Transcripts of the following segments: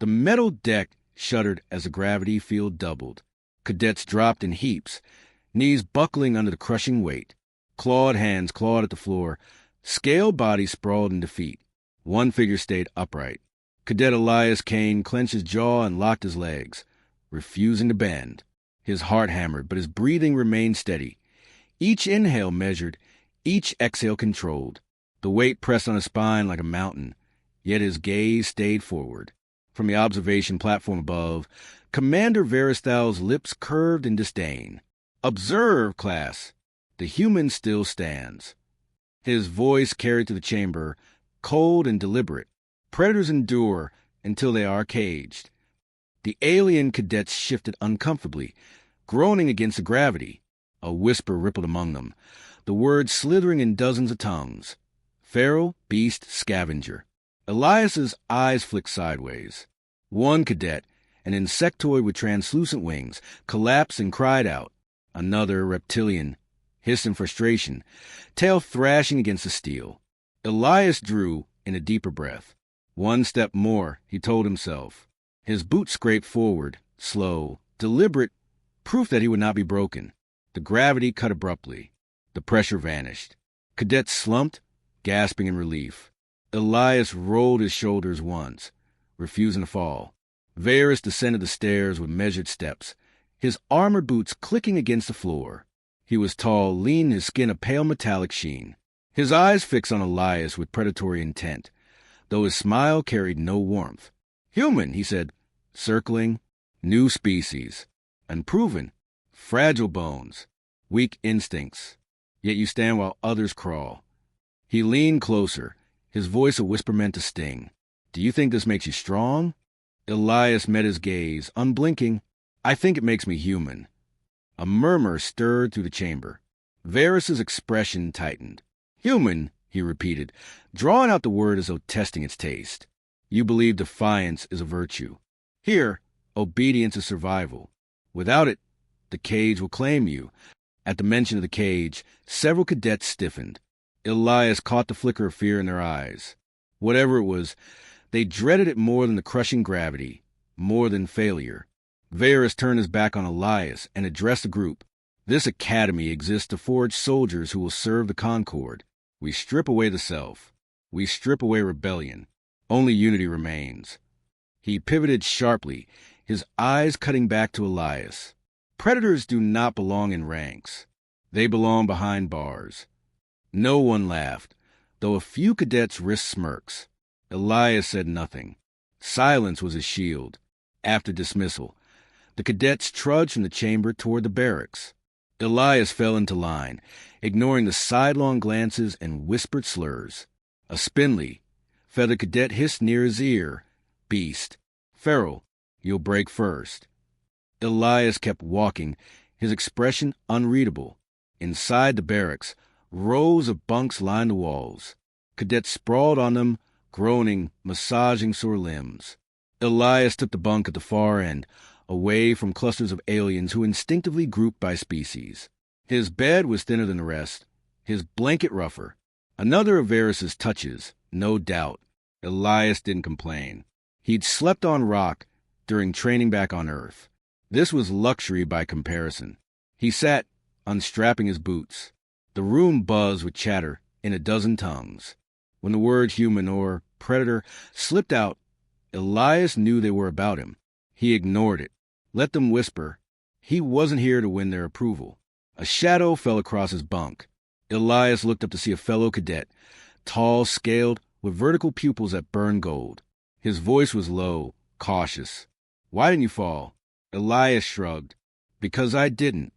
The metal deck shuddered as the gravity field doubled. Cadets dropped in heaps, knees buckling under the crushing weight. Clawed hands clawed at the floor. Scaled bodies sprawled in defeat. One figure stayed upright. Cadet Elias Kane clenched his jaw and locked his legs, refusing to bend. His heart hammered, but his breathing remained steady. Each inhale measured, each exhale controlled. The weight pressed on his spine like a mountain, yet his gaze stayed forward. From the observation platform above, Commander Veristal's lips curved in disdain. "Observe, class. The human still stands." His voice carried through the chamber, cold and deliberate. Predators endure until they are caged. The alien cadets shifted uncomfortably, groaning against the gravity. A whisper rippled among them, the words slithering in dozens of tongues. Feral, beast, scavenger. Elias's eyes flicked sideways. One cadet, an insectoid with translucent wings, collapsed and cried out. Another, reptilian, hissed in frustration, tail thrashing against the steel. Elias drew in a deeper breath. One step more, he told himself. His boot scraped forward, slow, deliberate, proof that he would not be broken. The gravity cut abruptly. The pressure vanished. Cadets slumped, gasping in relief. Elias rolled his shoulders once, refusing to fall. Varys descended the stairs with measured steps, his armored boots clicking against the floor. He was tall, lean, his skin a pale metallic sheen. His eyes fixed on Elias with predatory intent, though his smile carried no warmth. "Human," he said, circling. "New species. Unproven. Fragile bones. Weak instincts. Yet you stand while others crawl." He leaned closer, his voice a whisper meant to sting. "Do you think this makes you strong?" Elias met his gaze, unblinking. "I think it makes me human." A murmur stirred through the chamber. Varys's expression tightened. "Human," he repeated, drawing out the word as though testing its taste. "You believe defiance is a virtue. Here, obedience is survival. Without it, the cage will claim you." At the mention of the cage, several cadets stiffened. Elias caught the flicker of fear in their eyes. Whatever it was, they dreaded it more than the crushing gravity, more than failure. Varys turned his back on Elias and addressed the group. "This academy exists to forge soldiers who will serve the Concord. We strip away the self. We strip away rebellion. Only unity remains." He pivoted sharply, his eyes cutting back to Elias. "Predators do not belong in ranks. They belong behind bars." No one laughed, though a few cadets risked smirks. Elias said nothing. Silence was his shield. After dismissal, the cadets trudged from the chamber toward the barracks. Elias fell into line, ignoring the sidelong glances and whispered slurs. A spindly, feathered cadet hissed near his ear. "Beast. Feral. You'll break first." Elias kept walking, his expression unreadable. Inside the barracks, rows of bunks lined the walls. Cadets sprawled on them, groaning, massaging sore limbs. Elias took the bunk at the far end, away from clusters of aliens who instinctively grouped by species. His bed was thinner than the rest, his blanket rougher. Another of Varys's touches, no doubt. Elias didn't complain. He'd slept on rock during training back on Earth. This was luxury by comparison. He sat, unstrapping his boots. The room buzzed with chatter in a dozen tongues. When the word human or predator slipped out, Elias knew they were about him. He ignored it. Let them whisper. He wasn't here to win their approval. A shadow fell across his bunk. Elias looked up to see a fellow cadet, tall, scaled, with vertical pupils that burned gold. His voice was low, cautious. "Why didn't you fall?" Elias shrugged. "Because I didn't."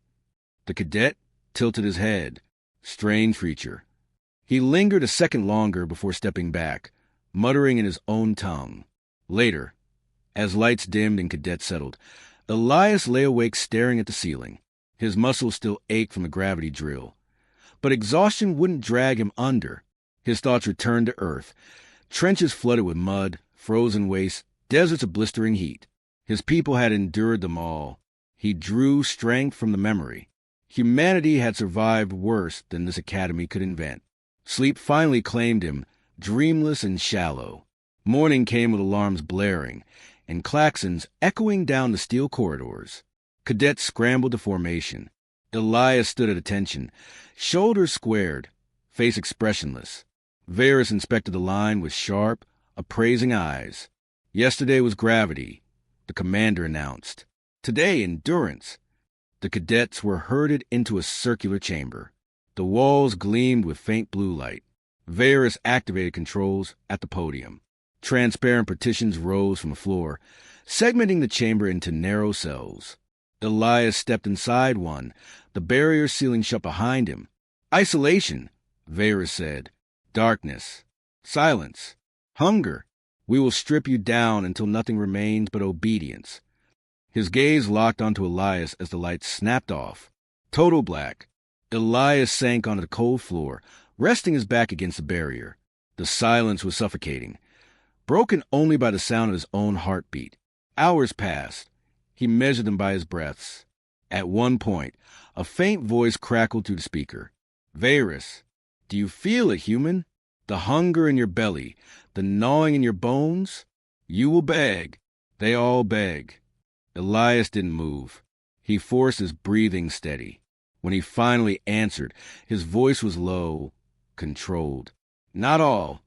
The cadet tilted his head. Strange creature. He lingered a second longer before stepping back, muttering in his own tongue. Later, as lights dimmed and cadets settled, Elias lay awake staring at the ceiling. His muscles still ached from the gravity drill. But exhaustion wouldn't drag him under. His thoughts returned to Earth. Trenches flooded with mud, frozen wastes, deserts of blistering heat. His people had endured them all. He drew strength from the memory. Humanity had survived worse than this academy could invent. Sleep finally claimed him, dreamless and shallow. Morning came with alarms blaring. and klaxons echoing down the steel corridors. Cadets scrambled to formation. Elias stood at attention, shoulders squared, face expressionless. Varys inspected the line with sharp, appraising eyes. Yesterday was gravity, the commander announced. Today, endurance. The cadets were herded into a circular chamber. The walls gleamed with faint blue light. Varys activated controls at the podium. Transparent partitions rose from the floor, segmenting the chamber into narrow cells. Elias stepped inside one, the barrier sealing shut behind him. Isolation, Varys said. Darkness. Silence. Hunger. We will strip you down until nothing remains but obedience. His gaze locked onto Elias as the lights snapped off. Total black. Elias sank onto the cold floor, resting his back against the barrier. The silence was suffocating, broken only by the sound of his own heartbeat. Hours passed. He measured them by his breaths. At one point, a faint voice crackled through the speaker. Varys, do you feel it, human? The hunger in your belly, the gnawing in your bones? You will beg. They all beg. Elias didn't move. He forced his breathing steady. When he finally answered, his voice was low, controlled. Not all.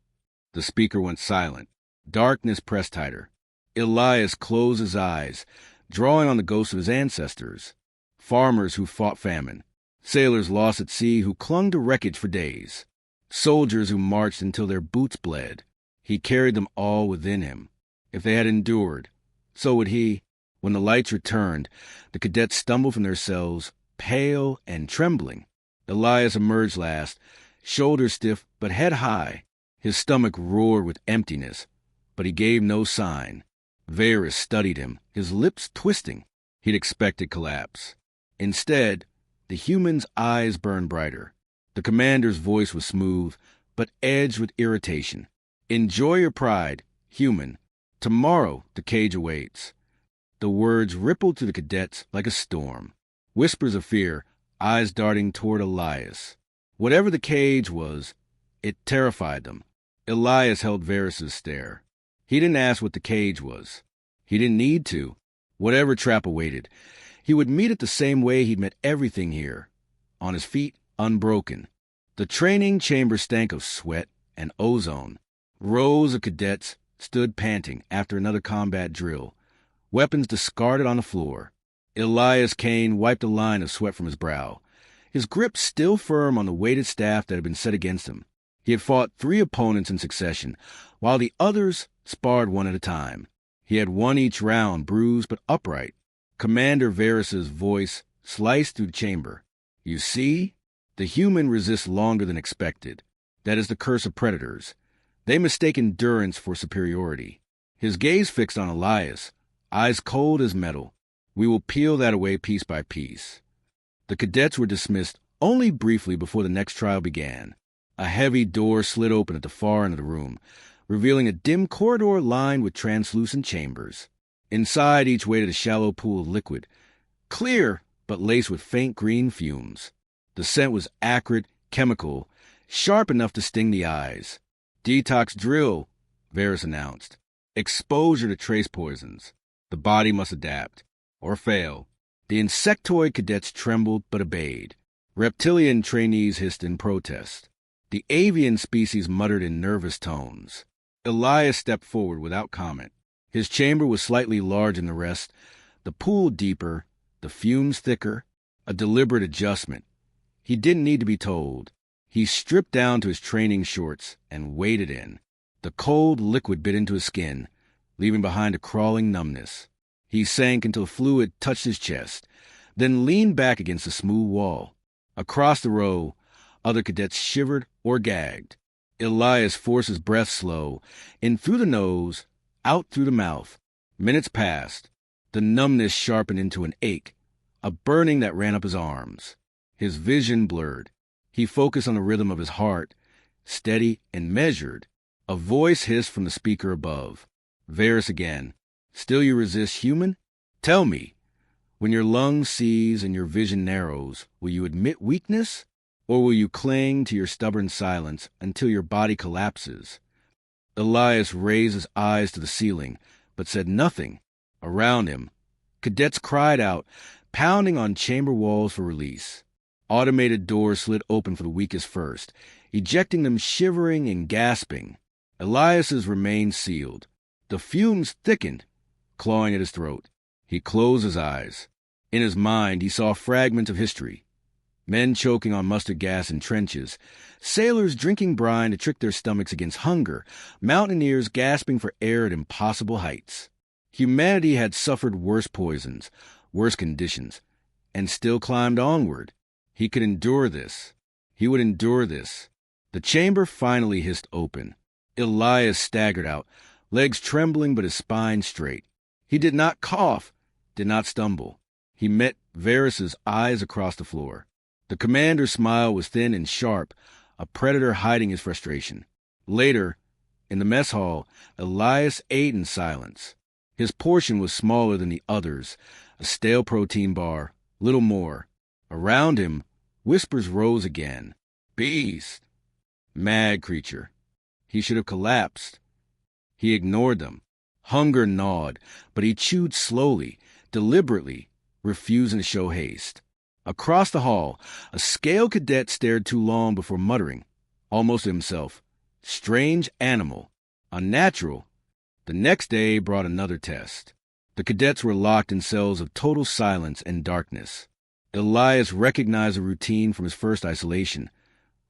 The speaker went silent. Darkness pressed tighter. Elias closed his eyes, drawing on the ghosts of his ancestors. Farmers who fought famine. Sailors lost at sea who clung to wreckage for days. Soldiers who marched until their boots bled. He carried them all within him. If they had endured, so would he. When the lights returned, the cadets stumbled from their cells, pale and trembling. Elias emerged last, shoulders stiff but head high. His stomach roared with emptiness, but he gave no sign. Varys studied him, his lips twisting. He'd expected collapse. Instead, the human's eyes burned brighter. The commander's voice was smooth, but edged with irritation. Enjoy your pride, human. Tomorrow the cage awaits. The words rippled through the cadets like a storm. Whispers of fear, eyes darting toward Elias. Whatever the cage was, it terrified them. Elias held Varys' stare. He didn't ask what the cage was. He didn't need to. Whatever trap awaited, he would meet it the same way he'd met everything here. On his feet, unbroken. The training chamber stank of sweat and ozone. Rows of cadets stood panting after another combat drill, weapons discarded on the floor. Elias Kane wiped a line of sweat from his brow, his grip still firm on the weighted staff that had been set against him. He had fought 3 opponents in succession, while the others sparred one at a time. He had won each round, bruised but upright. Commander Varys' voice sliced through the chamber. You see? The human resists longer than expected. That is the curse of predators. They mistake endurance for superiority. His gaze fixed on Elias, eyes cold as metal. We will peel that away piece by piece. The cadets were dismissed only briefly before the next trial began. A heavy door slid open at the far end of the room, revealing a dim corridor lined with translucent chambers. Inside each waited a shallow pool of liquid, clear but laced with faint green fumes. The scent was acrid, chemical, sharp enough to sting the eyes. Detox drill, Varys announced. Exposure to trace poisons. The body must adapt, or fail. The insectoid cadets trembled but obeyed. Reptilian trainees hissed in protest. The avian species muttered in nervous tones. Elias stepped forward without comment. His chamber was slightly larger than the rest, the pool deeper, the fumes thicker, a deliberate adjustment. He didn't need to be told. He stripped down to his training shorts and waded in. The cold liquid bit into his skin, leaving behind a crawling numbness. He sank until fluid touched his chest, then leaned back against the smooth wall. Across the row, other cadets shivered or gagged. Elias forced his breath slow, in through the nose, out through the mouth. Minutes passed. The numbness sharpened into an ache, a burning that ran up his arms. His vision blurred. He focused on the rhythm of his heart, steady and measured. A voice hissed from the speaker above. Varys again. Still you resist, human? Tell me, when your lung seize and your vision narrows, will you admit weakness? Or will you cling to your stubborn silence until your body collapses? Elias raised his eyes to the ceiling, but said nothing. Around him, cadets cried out, pounding on chamber walls for release. Automated doors slid open for the weakest first, ejecting them shivering and gasping. Elias's remained sealed. The fumes thickened, clawing at his throat. He closed his eyes. In his mind, he saw fragments of history. Men choking on mustard gas in trenches, sailors drinking brine to trick their stomachs against hunger, mountaineers gasping for air at impossible heights. Humanity had suffered worse poisons, worse conditions, and still climbed onward. He could endure this. He would endure this. The chamber finally hissed open. Elias staggered out, legs trembling but his spine straight. He did not cough, did not stumble. He met Varys's eyes across the floor. The commander's smile was thin and sharp, a predator hiding his frustration. Later, in the mess hall, Elias ate in silence. His portion was smaller than the others, a stale protein bar, little more. Around him, whispers rose again. Beast. Mad creature. He should have collapsed. He ignored them. Hunger gnawed, but he chewed slowly, deliberately, refusing to show haste. Across the hall, a scale cadet stared too long before muttering, almost to himself, strange animal, unnatural. The next day brought another test. The cadets were locked in cells of total silence and darkness. Elias recognized the routine from his first isolation.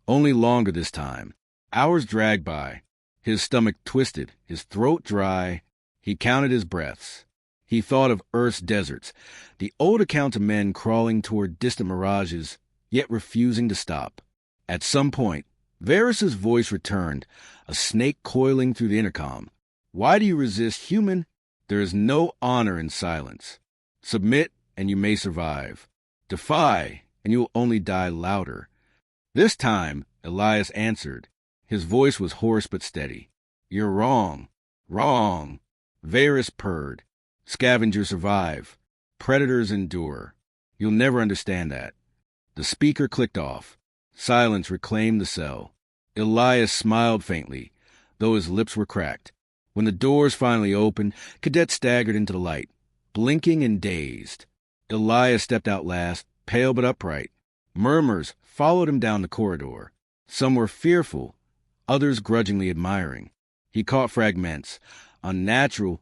Only longer this time. Hours dragged by. His stomach twisted, his throat dry. He counted his breaths. He thought of Earth's deserts, the old account of men crawling toward distant mirages, yet refusing to stop. At some point, Varys's voice returned, a snake coiling through the intercom. Why do you resist, human? There is no honor in silence. Submit, and you may survive. Defy, and you will only die louder. This time, Elias answered. His voice was hoarse but steady. You're wrong. Wrong. Varys purred. Scavengers survive. Predators endure. You'll never understand that. The speaker clicked off. Silence reclaimed the cell. Elias smiled faintly, though his lips were cracked. When the doors finally opened, cadets staggered into the light, blinking and dazed. Elias stepped out last, pale but upright. Murmurs followed him down the corridor. Some were fearful, others grudgingly admiring. He caught fragments. Unnatural,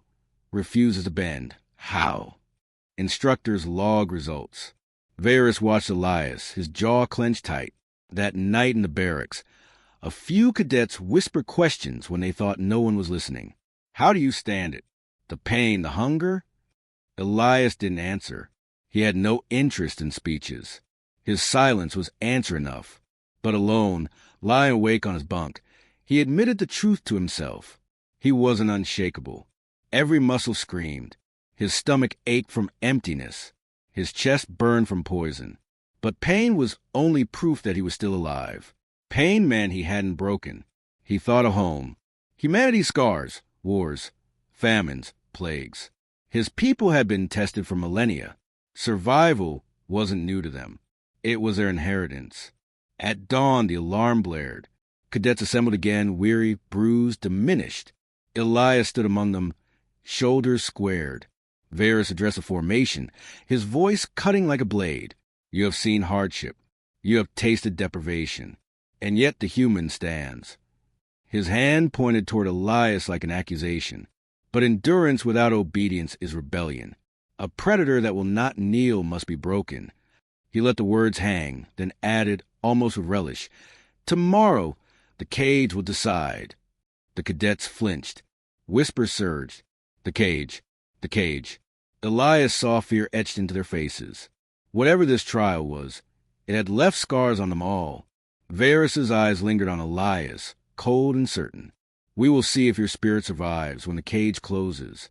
refuses to bend. How? Instructors log results. Varys watched Elias, his jaw clenched tight. That night in the barracks, a few cadets whispered questions when they thought no one was listening. How do you stand it? The pain, the hunger? Elias didn't answer. He had no interest in speeches. His silence was answer enough. But alone, lying awake on his bunk, he admitted the truth to himself. He wasn't unshakable. Every muscle screamed. His stomach ached from emptiness. His chest burned from poison. But pain was only proof that he was still alive. Pain meant he hadn't broken. He thought of home. Humanity's scars, wars, famines, plagues. His people had been tested for millennia. Survival wasn't new to them. It was their inheritance. At dawn, the alarm blared. Cadets assembled again, weary, bruised, diminished. Elias stood among them, shoulders squared. Varys addressed the formation, his voice cutting like a blade. You have seen hardship. You have tasted deprivation. And yet the human stands. His hand pointed toward Elias like an accusation. But endurance without obedience is rebellion. A predator that will not kneel must be broken. He let the words hang, then added, almost with relish, Tomorrow, the cage will decide. The cadets flinched. Whispers surged. The cage. The cage. Elias saw fear etched into their faces. Whatever this trial was, it had left scars on them all. Varys's eyes lingered on Elias, cold and certain. We will see if your spirit survives when the cage closes.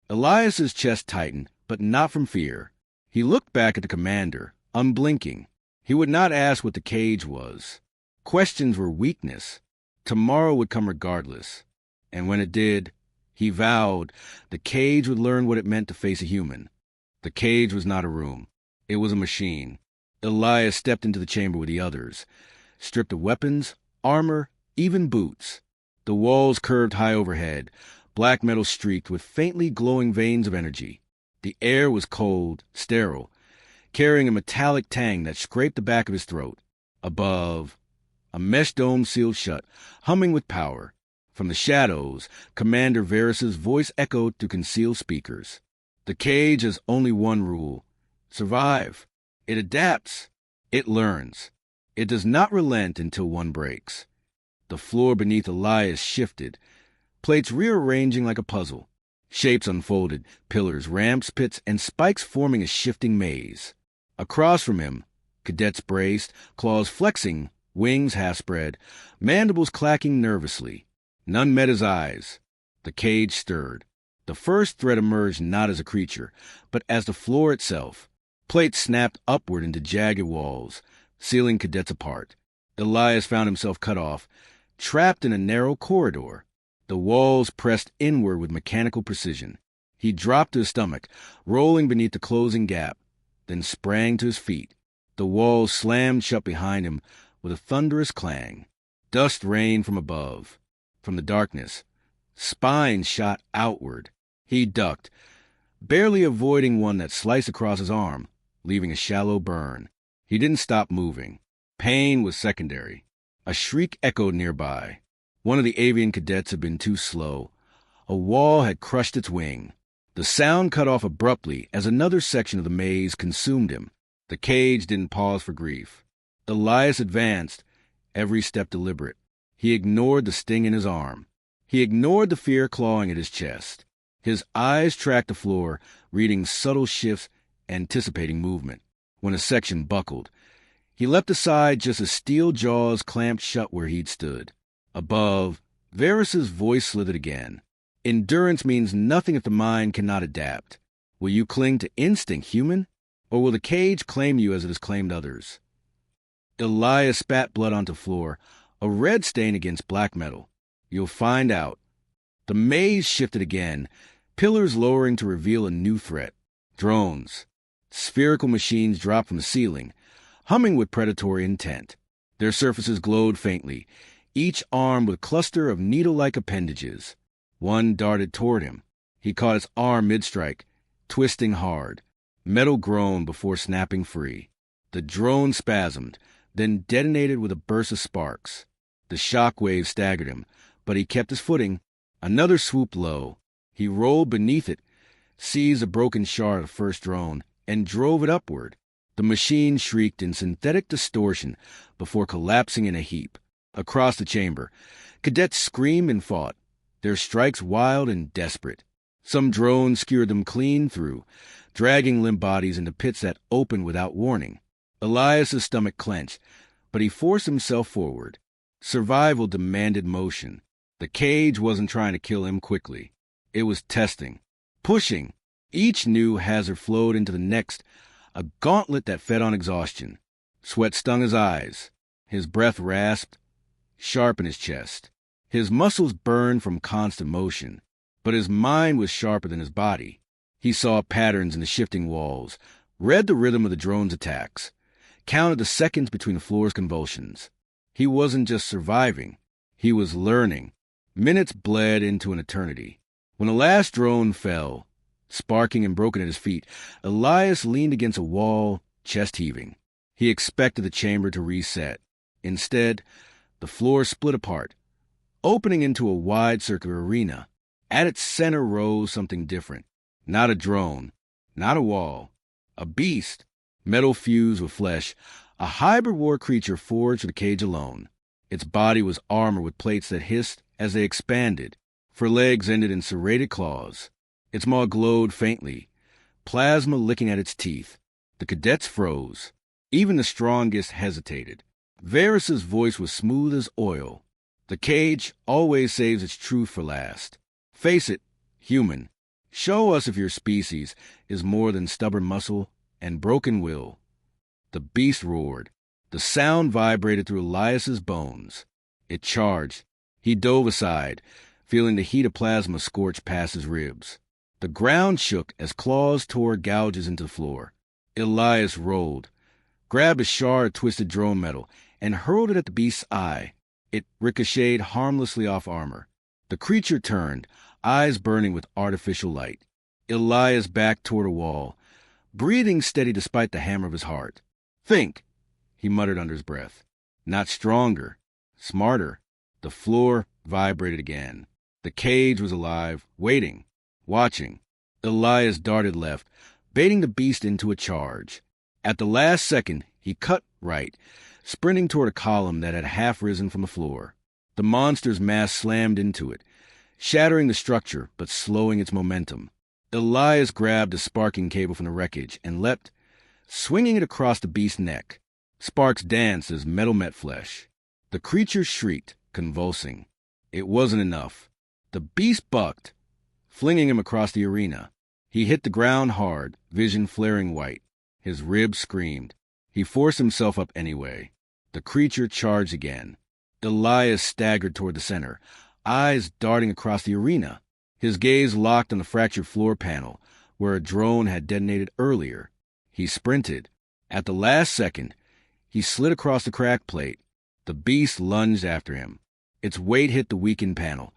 Elias's chest tightened, but not from fear. He looked back at the commander, unblinking. He would not ask what the cage was. Questions were weakness. Tomorrow would come regardless. And when it did, he vowed the cage would learn what it meant to face a human. The cage was not a room. It was a machine. Elias stepped into the chamber with the others, stripped of weapons, armor, even boots. The walls curved high overhead, black metal streaked with faintly glowing veins of energy. The air was cold, sterile, carrying a metallic tang that scraped the back of his throat. Above, a mesh dome sealed shut, humming with power. From the shadows, Commander Varys's voice echoed through concealed speakers. The cage has only one rule: survive. It adapts. It learns. It does not relent until one breaks. The floor beneath Elias shifted, plates rearranging like a puzzle. Shapes unfolded, pillars, ramps, pits, and spikes forming a shifting maze. Across from him, cadets braced, claws flexing, wings half-spread, mandibles clacking nervously. None met his eyes. The cage stirred. The first threat emerged not as a creature, but as the floor itself. Plates snapped upward into jagged walls, sealing cadets apart. Elias found himself cut off, trapped in a narrow corridor. The walls pressed inward with mechanical precision. He dropped to his stomach, rolling beneath the closing gap, then sprang to his feet. The walls slammed shut behind him with a thunderous clang. Dust rained from above. From the darkness, spines shot outward. He ducked, barely avoiding one that sliced across his arm, leaving a shallow burn. He didn't stop moving. Pain was secondary. A shriek echoed nearby. One of the avian cadets had been too slow. A wall had crushed its wing. The sound cut off abruptly as another section of the maze consumed him. The cage didn't pause for grief. Elias advanced, every step deliberate. He ignored the sting in his arm. He ignored the fear clawing at his chest. His eyes tracked the floor, reading subtle shifts, anticipating movement. When a section buckled, he leapt aside just as steel jaws clamped shut where he'd stood. Above, Varys's voice slithered again. Endurance means nothing if the mind cannot adapt. Will you cling to instinct, human? Or will the cage claim you as it has claimed others? Elias spat blood onto the floor, a red stain against black metal. You'll find out. The maze shifted again, pillars lowering to reveal a new threat. Drones. Spherical machines dropped from the ceiling, humming with predatory intent. Their surfaces glowed faintly, each armed with a cluster of needle-like appendages. One darted toward him. He caught its arm mid-strike, twisting hard. Metal groaned before snapping free. The drone spasmed, then detonated with a burst of sparks. The shock wave staggered him, but he kept his footing. Another swooped low. He rolled beneath it, seized a broken shard of the first drone, and drove it upward. The machine shrieked in synthetic distortion before collapsing in a heap. Across the chamber, cadets screamed and fought, their strikes wild and desperate. Some drones skewered them clean through, dragging limp bodies into pits that opened without warning. Elias's stomach clenched, but he forced himself forward. Survival demanded motion. The cage wasn't trying to kill him quickly. It was testing, pushing. Each new hazard flowed into the next, a gauntlet that fed on exhaustion. Sweat stung his eyes. His breath rasped, sharp in his chest. His muscles burned from constant motion, but his mind was sharper than his body. He saw patterns in the shifting walls, read the rhythm of the drone's attacks, counted the seconds between the floor's convulsions. He wasn't just surviving. He was learning. Minutes bled into an eternity. When the last drone fell, sparking and broken at his feet, Elias leaned against a wall, chest heaving. He expected the chamber to reset. Instead, the floor split apart, opening into a wide circular arena. At its center rose something different. Not a drone, not a wall. A beast, metal fused with flesh, a hybrid war creature forged for the cage alone. Its body was armor with plates that hissed as they expanded, for legs ended in serrated claws. Its maw glowed faintly, plasma licking at its teeth. The cadets froze. Even the strongest hesitated. Varys's voice was smooth as oil. The cage always saves its truth for last. Face it, human. Show us if your species is more than stubborn muscle and broken will. The beast roared. The sound vibrated through Elias's bones. It charged. He dove aside, feeling the heat of plasma scorch past his ribs. The ground shook as claws tore gouges into the floor. Elias rolled, grabbed a shard of twisted drone metal, and hurled it at the beast's eye. It ricocheted harmlessly off armor. The creature turned, eyes burning with artificial light. Elias backed toward a wall, breathing steady despite the hammer of his heart. "Think," he muttered under his breath. "Not stronger, smarter." The floor vibrated again. The cage was alive, waiting, watching. Elias darted left, baiting the beast into a charge. At the last second, he cut right, sprinting toward a column that had half risen from the floor. The monster's mass slammed into it, shattering the structure but slowing its momentum. Elias grabbed a sparking cable from the wreckage and leapt, swinging it across the beast's neck. Sparks danced as metal met flesh. The creature shrieked, convulsing. It wasn't enough. The beast bucked, flinging him across the arena. He hit the ground hard, vision flaring white. His ribs screamed. He forced himself up anyway. The creature charged again. Elias staggered toward the center, eyes darting across the arena. His gaze locked on the fractured floor panel, where a drone had detonated earlier. He sprinted. At the last second, he slid across the cracked plate. The beast lunged after him. Its weight hit the weakened panel,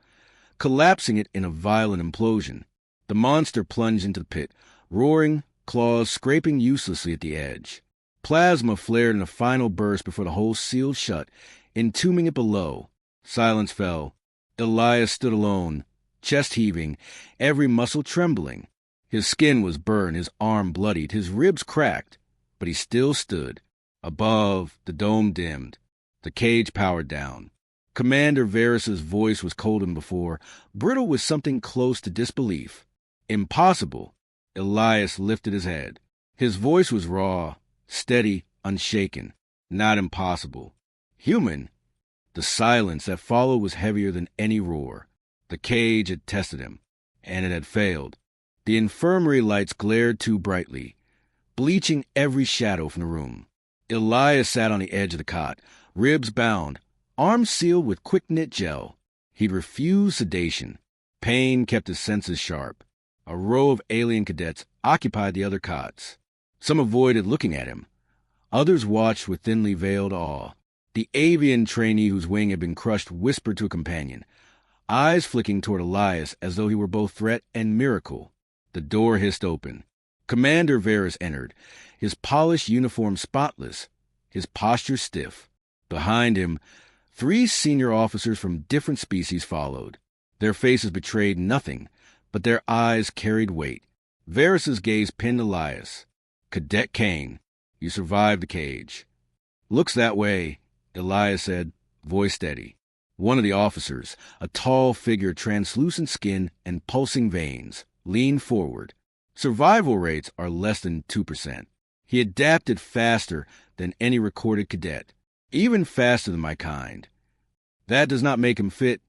collapsing it in a violent implosion. The monster plunged into the pit, roaring, claws scraping uselessly at the edge. Plasma flared in a final burst before the hole sealed shut, entombing it below. Silence fell. Elias stood alone, chest heaving, every muscle trembling. His skin was burned, his arm bloodied, his ribs cracked, but he still stood. Above, the dome dimmed. The cage powered down. Commander Varys's voice was colder than before, brittle with something close to disbelief. "Impossible." Elias lifted his head. His voice was raw, steady, unshaken. "Not impossible. Human." The silence that followed was heavier than any roar. The cage had tested him, and it had failed. The infirmary lights glared too brightly, bleaching every shadow from the room. Elias sat on the edge of the cot, ribs bound, arms sealed with quick-knit gel. He'd refused sedation. Pain kept his senses sharp. A row of alien cadets occupied the other cots. Some avoided looking at him. Others watched with thinly veiled awe. The avian trainee whose wing had been crushed whispered to a companion, eyes flicking toward Elias as though he were both threat and miracle. The door hissed open. Commander Varys entered, his polished uniform spotless, his posture stiff. Behind him, 3 senior officers from different species followed. Their faces betrayed nothing, but their eyes carried weight. Varys's gaze pinned Elias. "Cadet Kane, you survived the cage." "Looks that way," Elias said, voice steady. One of the officers, a tall figure, translucent skin and pulsing veins, leaned forward. "Survival rates are less than 2%. He adapted faster than any recorded cadet, even faster than my kind." "That does not make him fit,"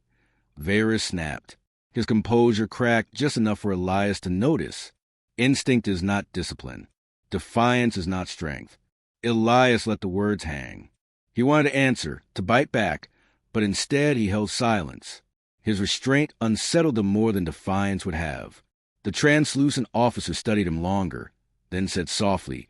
Varys snapped. His composure cracked just enough for Elias to notice. Instinct is not discipline. Defiance is not strength. Elias let the words hang. He wanted to answer, to bite back, but instead he held silence. His restraint unsettled him more than defiance would have. The translucent officer studied him longer, then said softly,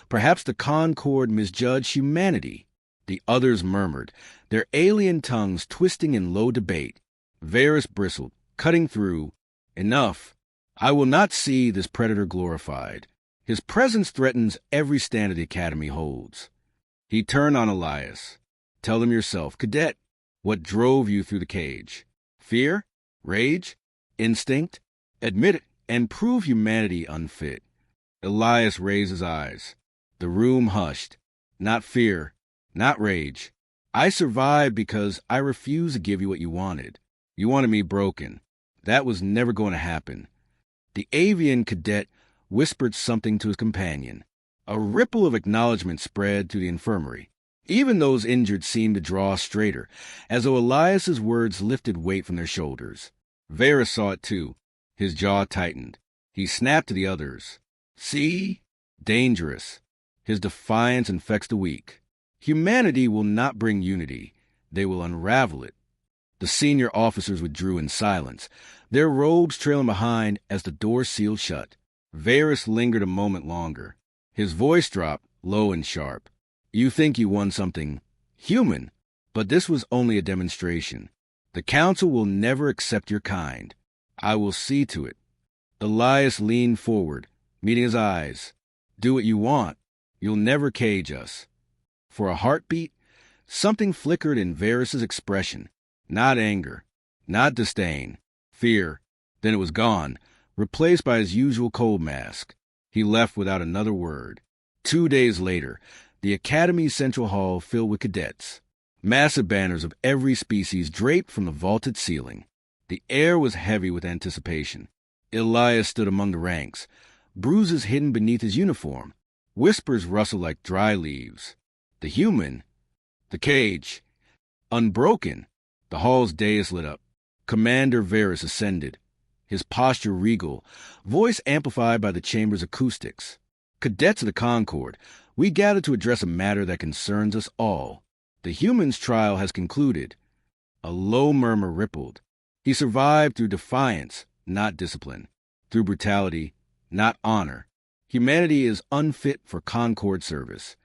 "Perhaps the Concord misjudged humanity." The others murmured, their alien tongues twisting in low debate. Varys bristled, cutting through. "Enough. I will not see this predator glorified. His presence threatens every standard the Academy holds." He turned on Elias. "Tell them yourself, Cadet, what drove you through the cage. Fear? Rage? Instinct? Admit it and prove humanity unfit." Elias raised his eyes. The room hushed. "Not fear, not rage. I survived because I refused to give you what you wanted. You wanted me broken. That was never going to happen." The avian cadet whispered something to his companion. A ripple of acknowledgement spread through the infirmary. Even those injured seemed to draw straighter, as though Elias's words lifted weight from their shoulders. Varys saw it too. His jaw tightened. He snapped to the others. "See? Dangerous. His defiance infects the weak. Humanity will not bring unity. They will unravel it." The senior officers withdrew in silence, their robes trailing behind as the door sealed shut. Varys lingered a moment longer. His voice dropped, low and sharp. "You think you won something human, but this was only a demonstration. The council will never accept your kind. I will see to it. Elias leaned forward, meeting his eyes. Do what you want. You'll never cage us. For a heartbeat, something flickered in Varys's expression. Not anger, not disdain, fear. Then it was gone, replaced by his usual cold mask. He left without another word. 2 days later, the Academy's central hall filled with cadets. Massive banners of every species draped from the vaulted ceiling. The air was heavy with anticipation. Elias stood among the ranks, bruises hidden beneath his uniform. Whispers rustled like dry leaves. The human, the cage, unbroken. The hall's dais lit up. Commander Varys ascended, his posture regal, voice amplified by the chamber's acoustics. Cadets of the Concord, we gather to address a matter that concerns us all. The human's trial has concluded. A low murmur rippled. He survived through defiance, not discipline. Through brutality, not honor. Humanity is unfit for Concord service.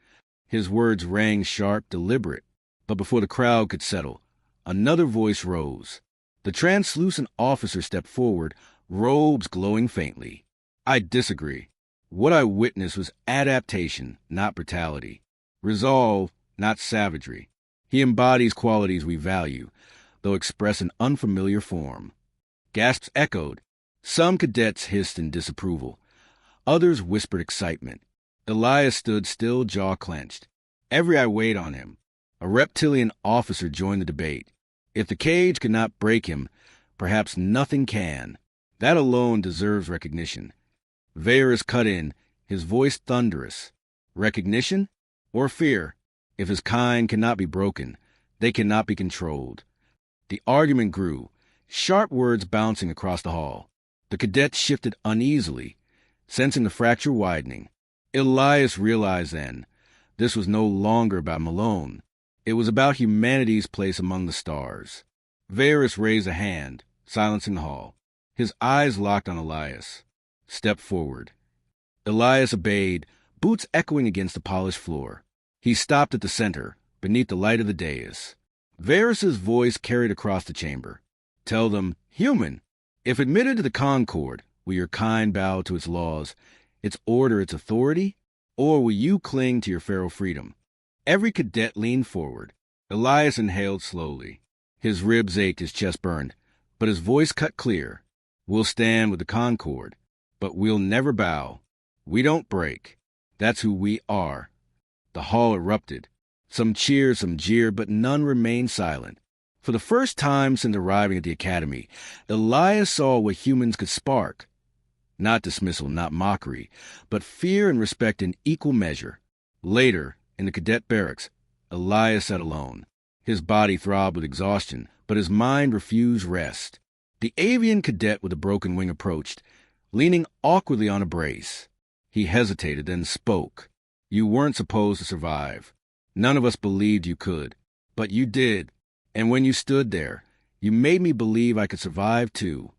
His words rang sharp, deliberate. But before the crowd could settle, another voice rose. The translucent officer stepped forward, robes glowing faintly. I disagree. What I witnessed was adaptation, not brutality. Resolve, not savagery. He embodies qualities we value, though expressed in unfamiliar form. Gasps echoed. Some cadets hissed in disapproval. Others whispered excitement. Elias stood still, jaw clenched. Every eye weighed on him. A reptilian officer joined the debate. If the cage could not break him, perhaps nothing can. That alone deserves recognition. Varys cut in, his voice thunderous. Recognition or fear? If his kind cannot be broken, they cannot be controlled. The argument grew, sharp words bouncing across the hall. The cadets shifted uneasily, sensing the fracture widening. Elias realized then, this was no longer about Malone. It was about humanity's place among the stars. Varys raised a hand, silencing the hall. His eyes locked on Elias. Stepped forward. Elias obeyed, boots echoing against the polished floor. He stopped at the center, beneath the light of the dais. Varys's voice carried across the chamber. Tell them, human, if admitted to the Concord, will your kind bow to its laws, its order, its authority? Or will you cling to your feral freedom? Every cadet leaned forward. Elias inhaled slowly. His ribs ached, his chest burned, but his voice cut clear. We'll stand with the Concord, but we'll never bow. We don't break. That's who we are. The hall erupted. Some cheered, some jeered, but none remained silent. For the first time since arriving at the academy, Elias saw what humans could spark. Not dismissal, not mockery, but fear and respect in equal measure. Later, in the cadet barracks, Elias sat alone. His body throbbed with exhaustion, but his mind refused rest. The avian cadet with a broken wing approached, leaning awkwardly on a brace. He hesitated, then spoke. You weren't supposed to survive. None of us believed you could, but you did. And when you stood there, you made me believe I could survive too.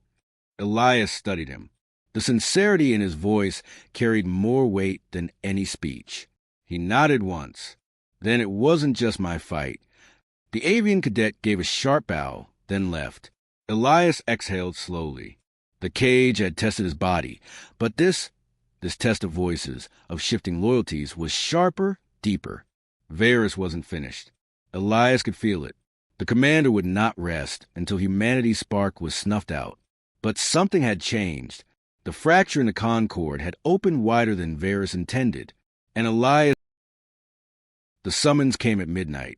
Elias studied him. The sincerity in his voice carried more weight than any speech. He nodded once. Then it wasn't just my fight. The avian cadet gave a sharp bow, then left. Elias exhaled slowly. The cage had tested his body, but this test of voices, of shifting loyalties, was sharper, deeper. Varys wasn't finished. Elias could feel it. The commander would not rest until humanity's spark was snuffed out. But something had changed. The fracture in the Concord had opened wider than Varys intended, and Elias... The summons came at midnight.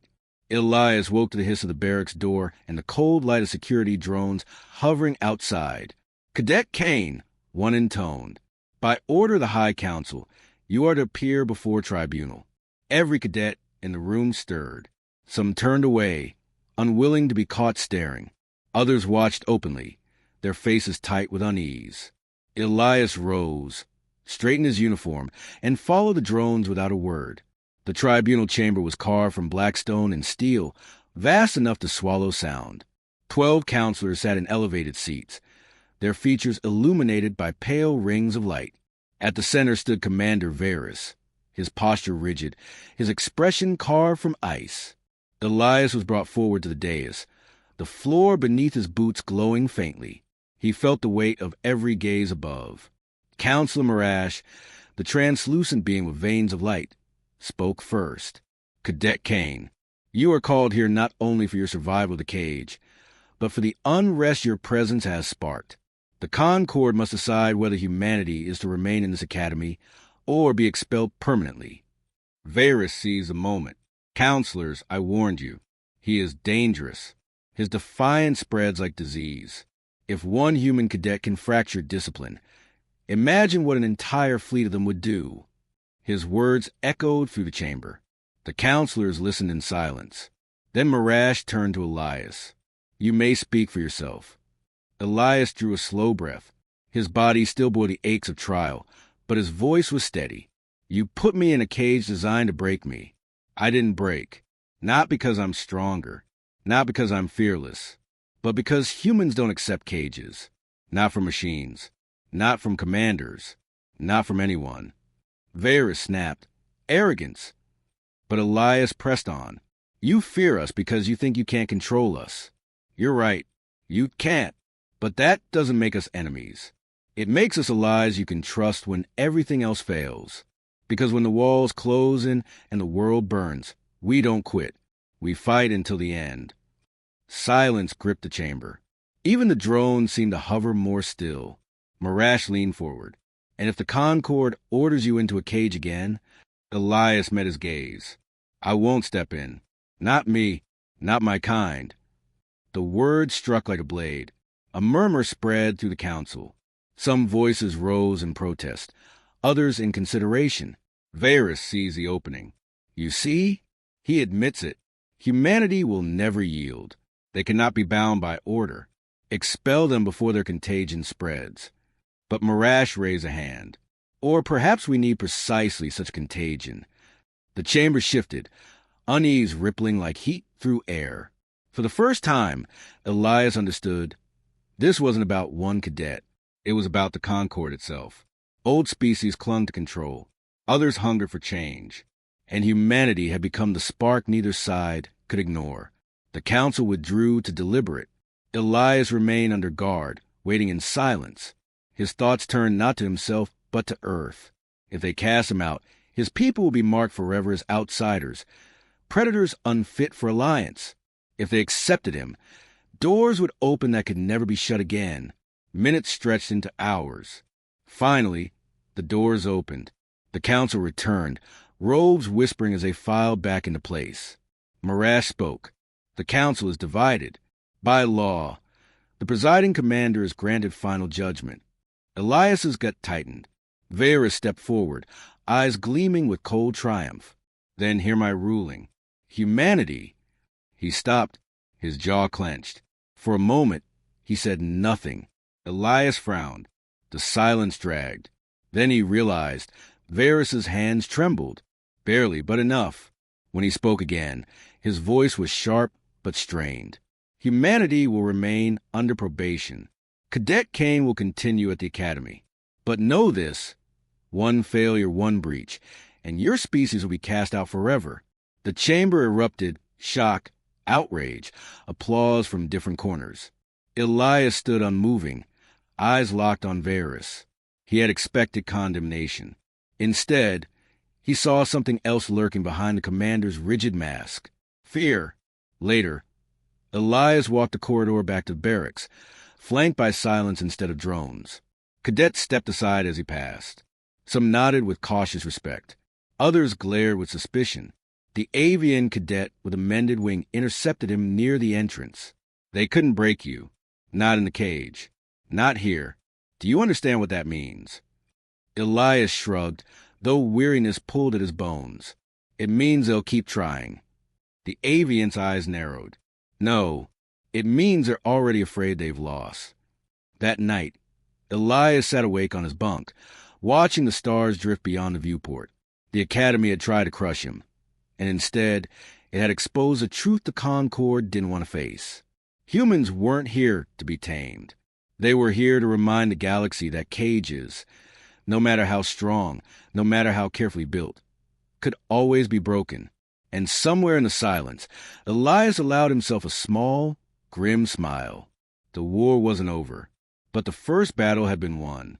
Elias woke to the hiss of the barracks door and the cold light of security drones hovering outside. Cadet Kane, one intoned. By order of the High Council, you are to appear before tribunal. Every cadet in the room stirred. Some turned away, unwilling to be caught staring. Others watched openly, their faces tight with unease. Elias rose, straightened his uniform, and followed the drones without a word. The tribunal chamber was carved from black stone and steel, vast enough to swallow sound. 12 counselors sat in elevated seats, their features illuminated by pale rings of light. At the center stood Commander Varys, his posture rigid, his expression carved from ice. Elias was brought forward to the dais. the floor beneath his boots glowing faintly. He felt the weight of every gaze above. Counselor Marash, the translucent being with veins of light, spoke first. Cadet Kane, you are called here not only for your survival of the cage, but for the unrest your presence has sparked. The Concord must decide whether humanity is to remain in this academy or be expelled permanently. Varys seized the moment. Counselors, I warned you. He is dangerous. His defiance spreads like disease. If one human cadet can fracture discipline, imagine what an entire fleet of them would do. His words echoed through the chamber. The counselors listened in silence. Then Marash turned to Elias. You may speak for yourself. Elias drew a slow breath. His body still bore the aches of trial, but his voice was steady. You put me in a cage designed to break me. I didn't break. Not because I'm stronger. Not because I'm fearless. But because humans don't accept cages. Not from machines. Not from commanders. Not from anyone. Varys snapped. Arrogance. But Elias pressed on. You fear us because you think you can't control us. You're right. You can't. But that doesn't make us enemies. It makes us allies you can trust when everything else fails. Because when the walls close in and the world burns, we don't quit. We fight until the end. Silence gripped the chamber. Even the drones seemed to hover more still. Marash leaned forward. And if the Concord orders you into a cage again, Elias met his gaze. I won't step in. Not me. Not my kind. The word struck like a blade. A murmur spread through the council. Some voices rose in protest, others in consideration. Varys seized the opening. You see? He admits it. Humanity will never yield. They cannot be bound by order. Expel them before their contagion spreads. But Marash raised a hand. Or perhaps we need precisely such contagion. The chamber shifted, unease rippling like heat through air. For the first time, Elias understood. This wasn't about one cadet. It was about the Concord itself. Old species clung to control. Others hungered for change. And humanity had become the spark neither side could ignore. The council withdrew to deliberate. Elias remained under guard, waiting in silence. His thoughts turned not to himself, but to Earth. If they cast him out, his people will be marked forever as outsiders, predators unfit for alliance. If they accepted him, doors would open that could never be shut again. Minutes stretched into hours. Finally, the doors opened. The council returned, robes whispering as they filed back into place. Marash spoke. The council is divided. By law, the presiding commander is granted final judgment. Elias's gut tightened. Varys stepped forward, eyes gleaming with cold triumph. Then hear my ruling. Humanity. He stopped, his jaw clenched. For a moment, he said nothing. Elias frowned. The silence dragged. Then he realized Varys's hands trembled. Barely, but enough. When he spoke again, his voice was sharp but strained. Humanity will remain under probation. Cadet Kane will continue at the academy. But know this, one failure, one breach, and your species will be cast out forever. The chamber erupted, shock, outrage, applause from different corners. Elias stood unmoving, eyes locked on Varys. He had expected condemnation. Instead, he saw something else lurking behind the commander's rigid mask. Fear. Later, Elias walked the corridor back to barracks, flanked by silence instead of drones. Cadets stepped aside as he passed. Some nodded with cautious respect. Others glared with suspicion. The avian cadet with a mended wing intercepted him near the entrance. They couldn't break you. Not in the cage. Not here. Do you understand what that means? Elias shrugged, though weariness pulled at his bones. It means they'll keep trying. The avian's eyes narrowed. No, it means they're already afraid they've lost. That night, Elias sat awake on his bunk, watching the stars drift beyond the viewport. The academy had tried to crush him, and instead, it had exposed a truth the Concord didn't want to face. Humans weren't here to be tamed. They were here to remind the galaxy that cages, no matter how strong, no matter how carefully built, could always be broken. And somewhere in the silence, Elias allowed himself a small, grim smile. The war wasn't over, but the first battle had been won.